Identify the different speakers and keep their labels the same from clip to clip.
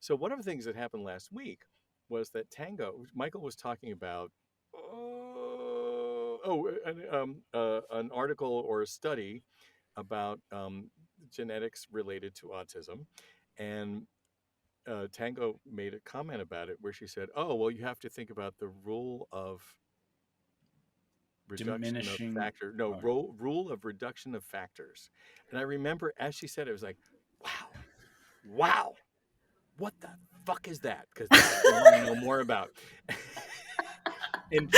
Speaker 1: So one of the things that happened last week was that Michael was talking about, an article or a study about genetics related to autism. And Tango made a comment about it where she said, "Oh, well, you have to think about the rule of reduction of
Speaker 2: Diminishing.
Speaker 1: factor. No,
Speaker 2: Oh,
Speaker 1: rule of reduction of factors." And I remember as she said it, it was like, "Wow, wow, what the fuck is that?" Because that's what I want to know more about. And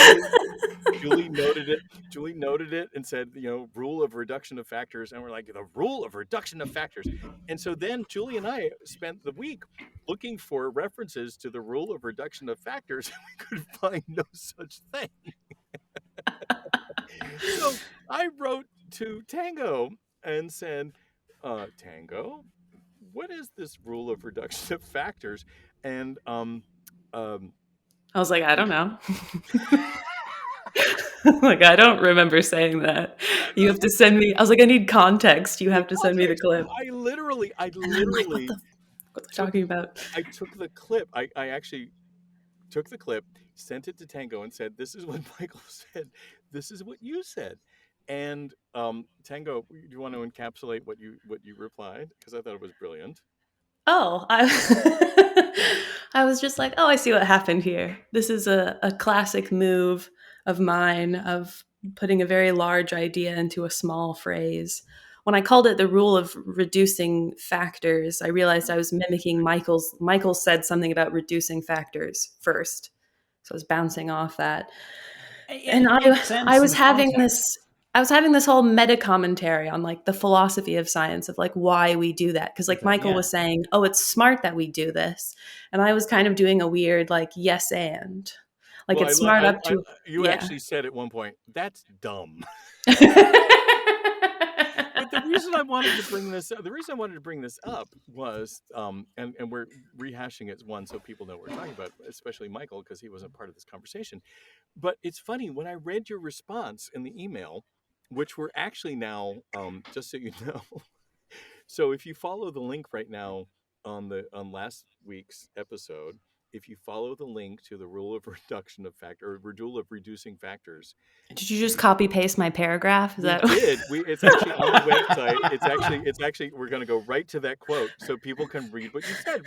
Speaker 1: Julie noted it. Julie noted it and said, rule of reduction of factors. And we're like, the rule of reduction of factors. And so then Julie and I spent the week looking for references to the rule of reduction of factors, and we could find no such thing. So I wrote to Tango and said, Tango, what is this rule of reduction of factors? And
Speaker 3: I was like, I don't know. Like, I don't remember saying that. You have to send me. I was like, I need context. You have to send me the clip.
Speaker 1: I literally
Speaker 3: And I'm like, what are they talking about?
Speaker 1: I took the clip. I actually took the clip, sent it to Tango, and said, "This is what Michael said. This is what you said." And Tango, do you want to encapsulate what you replied? Because I thought it was brilliant.
Speaker 3: Oh, I was just like, oh, I see what happened here. This is a classic move of mine of putting a very large idea into a small phrase. When I called it the rule of reducing factors, I realized I was mimicking Michael's. Michael said something about reducing factors first. So I was bouncing off that. And
Speaker 2: it makes sense
Speaker 3: I
Speaker 2: in
Speaker 3: was
Speaker 2: the
Speaker 3: having
Speaker 2: context.
Speaker 3: this whole meta commentary on like the philosophy of science of like why we do that. Cause like Michael
Speaker 2: Yeah.
Speaker 3: was saying, oh, it's smart that we do this. And I was kind of doing a weird like yes and like
Speaker 1: Well,
Speaker 3: it's smart up to
Speaker 1: you
Speaker 3: yeah.
Speaker 1: actually said at one point, "That's dumb." But the reason I wanted to bring this up was, and we're rehashing it once so people know what we're talking about, especially Michael, because he wasn't part of this conversation. But it's funny, when I read your response in the email, which we're actually now, just so you know, so if you follow the link right now on last week's episode, if you follow the link to the rule of reduction of factor or rule of reducing factors,
Speaker 3: Did you just copy paste my paragraph? Is
Speaker 1: we
Speaker 3: that
Speaker 1: did. It's actually on the website. It's actually we're going to go right to that quote so people can read what you said,